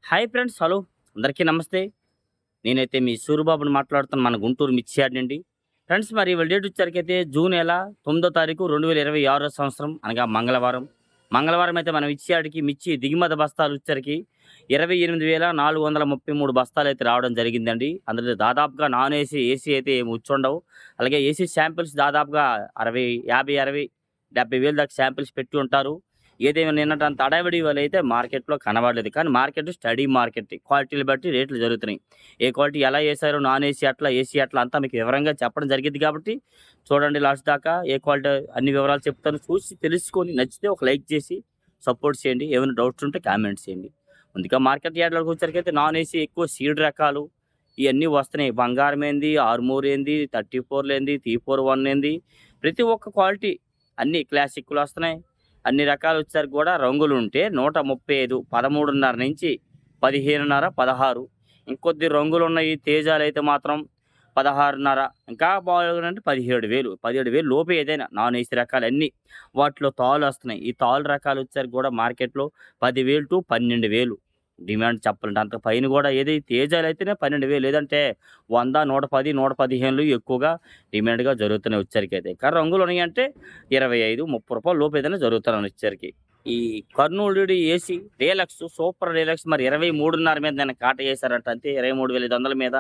Hi friends. Hello. అందరికీ నమస్తే. నేనైతే మీ సూరిబాబుని మాట్లాడుతున్నాను. మన గుంటూరు మిర్చి యార్డ్ నుండి. ఫ్రెండ్స్, మరి ఇవాళ డేట్ వచ్చేసరికైతే జూన్ నెల 9వ తారీఖు 2026 సంవత్సరం అనగా మంగళవారం. మంగళవారం అయితే మనం మిర్చి యార్డ్‌కి మిర్చి దిగుమతి బస్తాలు వచ్చేసరికి 28,433 బస్తాలైతే రావడం జరిగిందండి. అందులో దాదాపుగా నాన్ ఏసీ, ఏసీ అయితే ఏమి వచ్చుండవు. అలాగే ఏసీ శాంపిల్స్ దాదాపుగా 60, 50, 60, 70,000 దాకా శాంపిల్స్ పెట్టి ఉంటారు. ఏదేమైనా నిన్నటంత హడావిడి వల్లైతే మార్కెట్‌లో కనబడలేదు. కానీ మార్కెట్ స్టడీ మార్కెట్. క్వాలిటీలు బట్టి రేట్లు జరుగుతున్నాయి. ఏ క్వాలిటీ ఎలా ఏశారో నాన్ ఏసీ అట్లా, ఏసీ అట్లా అంతా మీకు వివరంగా చెప్పడం జరిగిద్ది కాబట్టి చూడండి లాస్ట్ దాకా. ఏ క్వాలిటీ అన్ని వివరాలు చెప్తాను. చూసి తెలుసుకొని నచ్చితే ఒక లైక్ చేసి సపోర్ట్ చేయండి. ఏమైనా డౌట్స్ ఉంటే కామెంట్స్ చేయండి. ముందుగా మార్కెట్ యార్డ్‌లోకి వచ్చేసరికైతే నాన్ ఏసీ ఎక్కువ సీడ్ రకాలు ఇయన్నీ వస్తున్నాయి. బంగారం ఏంది, ఆర్మూర్ ఏంది, 34 ఏంది, T41 ఏంది, ప్రతి ఒక్క క్వాలిటీ అన్నీ క్లాసిక్‌లొస్తున్నాయి. అన్ని రకాలొచ్చేసరికి గూడా రంగులుంటే 135, 13.5 నుంచి 15.5, 16. ఇంకొద్ది రంగులున్నయి తేజాలైతే మాత్రం 16.5, ఇంకా బాగుంటే 17,000. 17,000 లోపే ఏదైనా నాన్ ఏసీ రకాలన్నీ. వాటిలో తాళ్ళొస్తున్నాయి. ఈ తాళ్ళు రకాలొచ్చేసరికి గూడా మార్కెట్‌లో 10,000-12,000 డిమాండ్ చెప్పాలంటే. అంత పైన గూడా ఏది తేజాలైతేనే 12,000 లేదంటే 100, 110, 115 ఎక్కువగా డిమాండ్‌గా జరుగుతున్నాయి వచ్చేసరికైతే. కానీ రంగులున్నయంటే 25, 30 లోపు ఏదైనా జరుగుతున్నాయి వచ్చేసరికి. ఈ కర్నూలుడి ఏసీ డీలక్స్, సూపర్ డీలక్స్ మరి 23.5 మీద నిన్న కాట ఏశారంట అంతే. 23,500 మీద.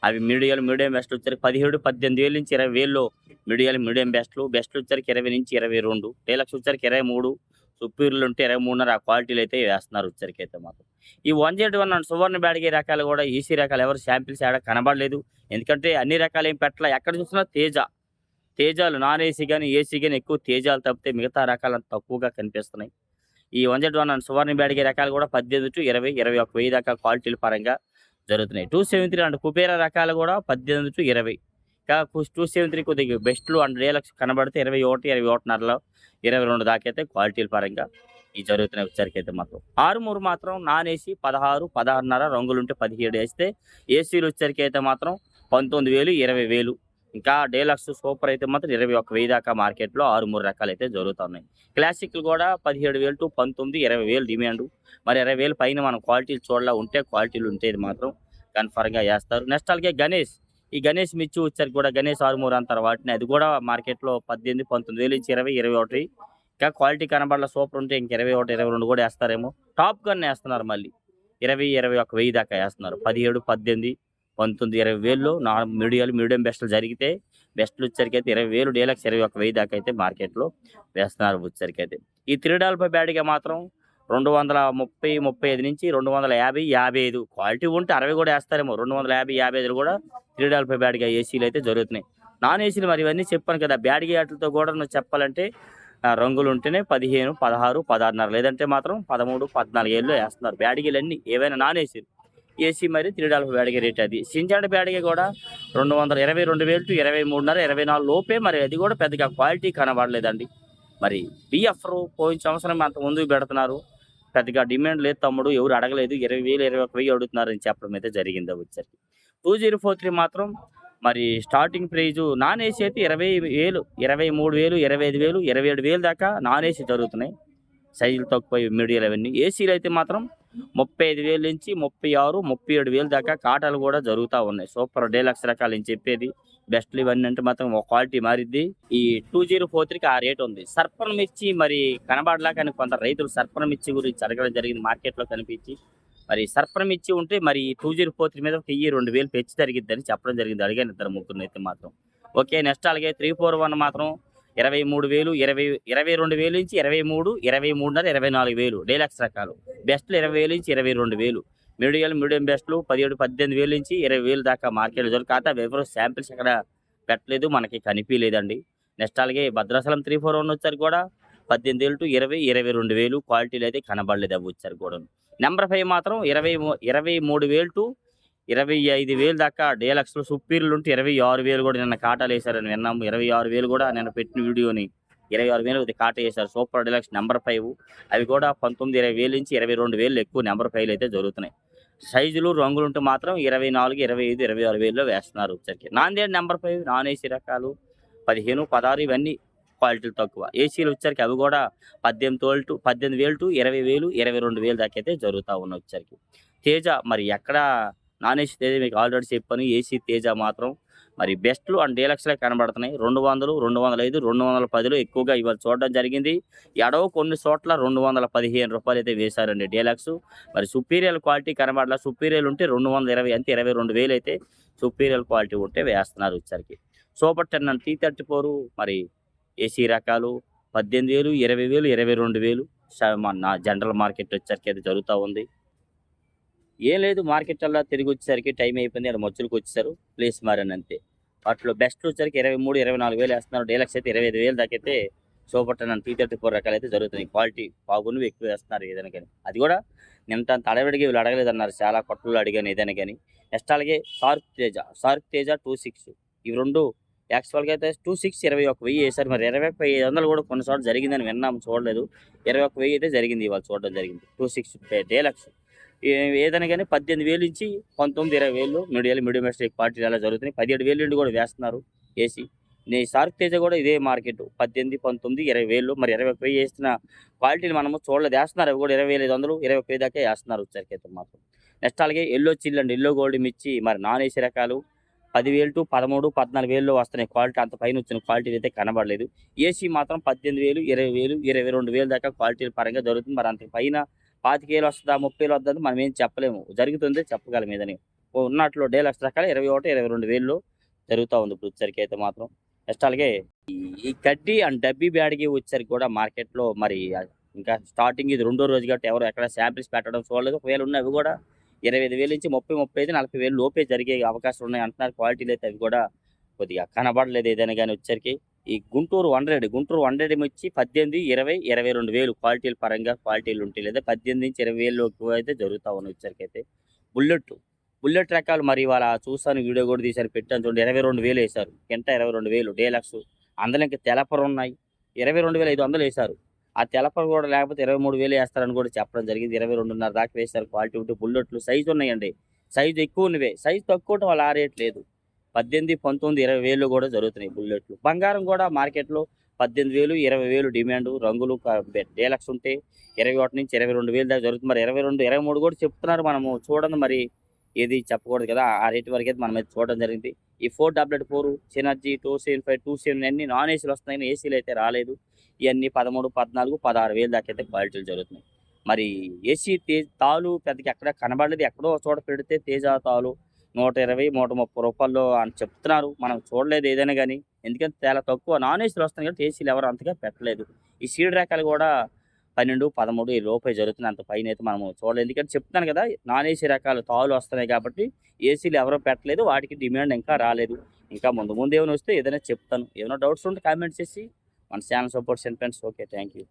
అవి మీడియం బెస్ట్‌లు వచ్చరికి 17, 18,000 నుంచి 20,000లో మీడియం బెస్ట్‌లు. బెస్ట్‌లు వచ్చరికి 20-22. డీలక్స్ వచ్చరికి 23. సుపీరియర్‌లు ఉంటే 23.5 ఆ క్వాలిటీలు అయితే వేస్తున్నారు వచ్చరికైతే మాత్రం. ఈ 101 అండ్ సువర్ణ బ్యాడగి రకాలు కూడా ఈసీ రకాలు ఎవరు శాంపిల్స్ ఏడ కనబడలేదు. ఎందుకంటే అన్ని రకాలు ఏం పెట్టలా. ఎక్కడ చూసినా తేజ. తేజాలు నాన్ ఏసీ గాని, ఏసీ గాని ఎక్కువ తేజాలు తప్పితే మిగతా రకాలంతా తక్కువగా కనిపిస్తున్నాయి. ఈ 101 అండ్ సువర్ణ బ్యాడగి రకాలు కూడా 18-20, 21,000 దాకా క్వాలిటీల పరంగా జరుగుతున్నాయి. 273 అండ్ కుబేరా రకాలు కూడా 18-20. ఇంకా 273 కొద్దిగా బెస్ట్‌లు అండ్ డీలక్స్ కనబడితే 21, 21.5, 22 దాకైతే క్వాలిటీల పరంగా ఇయి జరుగుతున్నాయి వచ్చరికైతే మాత్రం. ఆరుమూరు మాత్రం నాన్ ఏసీ 16, 16.5 రంగులుంటే 17 ఏస్తే ఏసీలు వచ్చరికైతే మాత్రం 19,000, 20,000. ఇంకా డీలక్స్ సూపర్ అయితే మాత్రం 21,000 దాకా మార్కెట్‌లో ఆరుమూరు రకాలైతే జరుగుతున్నాయి. క్లాసిక్‌లు కూడా 17,000-19, 20,000 డిమాండు. మరి 20,000 పైన మనం క్వాలిటీలు చూడలా. ఉంటే క్వాలిటీలు ఉంటే ఇది మాత్రం కన్ఫర్మ్‌గా ఏస్తారు. నెక్స్ట్ అలాగే గణేష్. ఈ గణేష్ మిర్చి వచ్చరికి కూడా గణేష్ ఆరుమూరు అంటారు వాటిని. అది కూడా మార్కెట్‌లో 18, 19,000 నుంచి 20, 21. ఇంకా క్వాలిటీ కనబడలా సూపర్ ఉంటే ఇంక 21, 22 కూడా ఏస్తారేమో. టాప్ గన్ ఏస్తున్నారు మళ్ళీ. 20, 21,000 దాకా ఏస్తున్నారు. 17, 18, 19, 20,000లో మీడియం బెస్ట్‌లు జరిగితే బెస్ట్‌లు వచ్చరికైతే 20,000 డీలక్స్ 21,000 దాకా అయితే మార్కెట్‌లో వేస్తున్నారు వచ్చరికైతే. ఈ 3 బ్యాడ్‌గా మాత్రం 230, 35 నుంచి 250, 55 క్వాలిటీ ఉంటే 60 కూడా ఏస్తారేమో. 250, 55 కూడా 3 బ్యాడ్‌గా ఏసీలైతే జరుగుతున్నాయి. నాన్ ఏసీలు మరి ఇవన్నీ చెప్పాను కదా! బ్యాడ్‌గి ఆటిలతో కూడా నువ్వు చెప్పాలంటే రంగులుంటేనే 15, 16, 16.5 లేదంటే మాత్రం 13, 14,000లో ఏస్తున్నారు. బ్యాడ్‌గీలన్నీ ఏవైనా నాన్ ఏసీలు. ఏసీ మరి 3 బ్యాడ్‌గే రేట్ అది. సింజాడ్ బ్యాడ్‌గే కూడా 222,000-23.5, 24 లోపే మరి అది కూడా పెద్దగా క్వాలిటీ కనబడలేదండి. మరి బిఎఫ్‌లు పోయిన సంవత్సరం అంత ముందుకు పెడుతున్నారు. పెద్దగా డిమాండ్ లేదు తమ్ముడు. ఎవరు అడగలేదు. 20,000, 21,000 అడుగుతున్నారని చెప్పడం అయితే జరిగింది వచ్చరికి. 2043 మాత్రం మరి స్టార్టింగ్ ప్రైజు నాన్ ఏసీ అయితే 20,000, 23,000, 25,000, 27,000 దాకా నాన్ ఏసీ జరుగుతున్నాయి. సైజులు తక్కువ మీడియాలు అవన్నీ. ఏసీలు అయితే మాత్రం 35,000 నుంచి 36, 37,000 దాకా కాటాలు కూడా జరుగుతా ఉన్నాయి. సూపర్ డీలక్స్ రకాలు నేను చెప్పేది. బెస్ట్‌లు ఇవన్నీ అంటే మాత్రం ఒక క్వాలిటీ మారిద్ది. ఈ 2043కి ఆ రేట్ ఉంది. సర్పన్ మిర్చి మరి కనబడలా కానీ కొందరు రైతులు సర్పన్ మిర్చి గురించి అడగడం జరిగింది మార్కెట్‌లో కనిపించి. మరి సర్పన్ మిర్చి ఉంటే మరి 2043 మీద 1000, 2,000 పెంచి జరిగిద్దని చెప్పడం జరిగింది. అడిగాను ఇద్దరు ముగ్గురినైతే మాత్రం. ఓకే. నెక్స్ట్ అలాగే 341 మాత్రం 23,000, 22,000 నుంచి 23, 23.5, 24,000 డీలక్స్ రకాలు. బెస్ట్‌లు 20,000 నుంచి 22,000. మీడియం బెస్ట్‌లు 17, 18,000 నుంచి 20,000 దాకా మార్కెట్‌లో దొరికి కాకపోతే అవి ఎవరు శాంపిల్స్ ఎక్కడ పెట్టలేదు. మనకి కనిపియలేదండి. నెక్స్ట్ అలాగే భద్రాచలం 341 వచ్చరికి కూడా 18,000-20, 22,000 క్వాలిటీలు అయితే కనబడలేదు అవి వచ్చరికి కూడాను. నంబర్ 5 మాత్రం 23,000-25,000 దాకా డీలక్స్‌లు సుపీరియర్‌లు ఉంటే 26,000 కూడా నిన్న కాటాలేశారని విన్నాము. 26,000 కూడా నిన్న పెట్టిన వీడియోని 26,000 కాటా ఏశారు. సూపర్ డీలక్స్ నంబర్ 5 అవి కూడా 19, 20,000 నుంచి 22,000 ఎక్కువ నంబర్ 5లు అయితే జరుగుతున్నాయి. సైజులు, రంగులుంటే మాత్రం 24, 25, 26,000లో వేస్తున్నారు వచ్చరికి. నాందేడ్ నంబర్ 5 నాన్ ఏసీ రకాలు 15, 16 ఇవన్నీ క్వాలిటీలు తక్కువ. ఏసీలు వచ్చరికి అవి కూడా 18,000-20,000, 22,000 దాకా అయితే జరుగుతా ఉన్నాయి వచ్చరికి. తేజ మరి ఎక్కడ నాన్ ఏసీ తేజ మీకు ఆల్రెడీ చెప్పాను. ఏసీ తేజ మాత్రం మరి బెస్ట్‌లు అండ్ డీలక్స్‌లే కనబడుతున్నాయి. 200, 205, 210లో ఎక్కువగా ఇవాళ చూడడం జరిగింది. ఎడవ కొన్ని చోట్ల రూ. 215 అయితే వేశారండి డీలక్సు. మరి సుపీరియర్ క్వాలిటీ కనబడలా. సుపీరియర్ ఉంటే 220 అంటే 22,000 అయితే సుపీరియర్ క్వాలిటీ ఉంటే వేస్తున్నారు వచ్చరికి. సూపర్ 10 అండ్ T34 మరి ఏసీ రకాలు 18,000, 20,000, 22,000 మన జనరల్ మార్కెట్ వచ్చరికి అది జరుగుతా ఉంది. ఏం లేదు మార్కెట్‌లల్లా తిరిగొచ్చేసరికి టైం అయిపోయింది. ఆడ మధ్యలోకొచ్చేసారు. ప్లేస్ మారానంతే. వాటిలో బెస్ట్ వచ్చరికి 23, 24,000 ఏస్తున్నారు. డీలక్స్ అయితే 25,000 దాకైతే సూపర్ 10 అండ్ T34 రకాలైతే జరుగుతున్నాయి. క్వాలిటీ బాగున్నవి ఎక్కువ వేస్తున్నారు ఏదైనా గాని. అది కూడా నిన్నటంత హడావిడిగా వీళ్ళు అడగలేదన్నారు. చాలా కొట్టుల్లో అడిగాను ఏదైనా గాని. నెక్స్ట్ అలాగే షార్క్ తేజ 26 ఇవి 2 యాక్చువల్‌గా అయితే 26 21,000 ఏశారు. మరి 21,500 కూడా కొన్ని చోట్ల జరిగిందని విన్నాం చూడలేదు. 21,000 అయితే జరిగింది ఇవాళ చూడడం జరిగింది. 26 డీలక్స్. ఏ ఏదైనా గాని 18,000 నుంచి 19, 20,000 మీడియం ఎస్టేట్ క్వాలిటీలు అలా జరుగుతున్నాయి. 17,000 నుండి కూడా వేస్తున్నారు ఏసీ. షార్క్ తేజ కూడా ఇదే మార్కెట్ 18, 19, 20,000 మరి 21,000 ఏస్తున్న క్వాలిటీలు మనము చూడలేదు. ఏస్తున్నారు అవి కూడా 20,500, 21,000 దాకా ఏస్తున్నారు వచ్చరికైతే మాత్రం. నెక్స్ట్ అలాగే yellow chill and yellow gold మిర్చి మరి నాన్ ఏసీ రకాలు 10,000 13, 14,000లో వస్తున్నాయి. క్వాలిటీ అంత పైన వచ్చిన క్వాలిటీలు అయితే కనబడలేదు. ఏసీ మాత్రం 18,000, 20,000, 22,000 దాకా క్వాలిటీల పరంగా జరుగుతుంది. మరి అంతకు పైన 25,000 వస్తదా? 30,000 వస్తదని మనం ఏం చెప్పలేము. జరుగుతుందే చెప్పగలం ఏదని. ఉన్నట్లో డీలక్స్ రకాలు 21, 22,000లో జరుగుతా ఉంది ఇప్పుడు వచ్చరికైతే మాత్రం. నెక్స్ట్ అలాగే ఈ కడ్డీ అండ్ డబ్బీ బ్యాడ్‌కి వచ్చేసరికి కూడా మార్కెట్‌లో మరి ఇంకా స్టార్టింగ్ ఇది రెండో రోజు కాబట్టి ఎవరు ఎక్కడ శాంపిల్స్ పెట్టడం చూడలేదు. ఒకవేళ ఉన్న అవి కూడా 25,000 నుంచి 30, 35, 40,000 లోపే జరిగే అవకాశాలు ఉన్నాయి అంటున్నారు. క్వాలిటీలు అయితే అవి కూడా కొద్దిగా కనబడలేదు ఏదైనా గాని వచ్చరికి. ఈ గుంటూరు 100 వచ్చి 18, 20, 22,000 క్వాలిటీల పరంగా క్వాలిటీలు ఉంటాయి. లేదా 18-20,000 లోపు అయితే జరుగుతా ఉన్నాయి వచ్చరికైతే. బుల్లెట్ రకాలు మరి ఇవాళ చూసాను వీడియో కూడా తీశారు పెట్టాను చూడండి 22,000 ఏశారు. కింట 22,000 డీలక్స్. అందులో ఇంకా తెలపరున్నాయి. 22,500 ఏశారు. ఆ తెలపరు కూడా లేకపోతే 23,000 ఏస్తారని కూడా చెప్పడం జరిగింది. 22.5 దాకా వేశారు. క్వాలిటీ ఉంటే బుల్లెట్లు సైజు ఉన్నాయండి. సైజు ఎక్కువ ఉన్నవే. సైజు తక్కువ ఉంటే వాళ్ళు ఆ రేట్ లేదు. 18, 19, 20,000 కూడా జరుగుతున్నాయి బుల్లెట్లు. బంగారం కూడా మార్కెట్‌లో 18,000, 20,000 డిమాండు. రంగులు డీలక్స్ ఉంటే 21-22,000 దాకా జరుగుతుంది. మరి 22, 23 కూడా చెప్తున్నారు. మనము చూడండి మరి ఏది చెప్పకూడదు కదా! ఆ రేట్ వరకైతే మనమైతే చూడడం జరిగింది. ఈ 444 సినర్జీ 275, 270 అన్నీ నాన్ ఏసీలు వస్తున్నాయి. ఏసీలు అయితే రాలేదు. ఇయన్నీ 13, 14, 16,000 దాకైతే క్వాలిటీలు జరుగుతున్నాయి. మరి ఏసీ తాలు పెద్దగా ఎక్కడ కనబడలేదు. ఎక్కడో ఒక చోట పెడితే తేజ తాలు 120, 130 అని చెప్తున్నారు. మనం చూడలేదు ఏదైనా గాని. ఎందుకంటే చాలా తక్కువ నాన్ ఏసీలు వస్తున్నాయి కాబట్టి ఏసీలు ఎవరు అంతగా పెట్టలేదు. ఈ సీడ్ రకాలు కూడా 12, 13 ఈ లోపే జరుగుతున్నాయి. అంత పైనైతే మనము చూడలేదు. ఎందుకంటే చెప్తున్నాను కదా! నాన్ ఏసీ రకాలు తాలు వస్తున్నాయి కాబట్టి ఏసీలు ఎవరు పెట్టలేదు. వాటికి డిమాండ్ ఇంకా రాలేదు. ఇంకా ముందు ఏమైనా వస్తే ఏదైనా చెప్తాను. ఏమైనా డౌట్స్ ఉంటే కామెంట్ చేసి మన ఛానల్ సపోర్ట్ చేయండి ఫ్రెండ్స్. ఓకే. Thank you.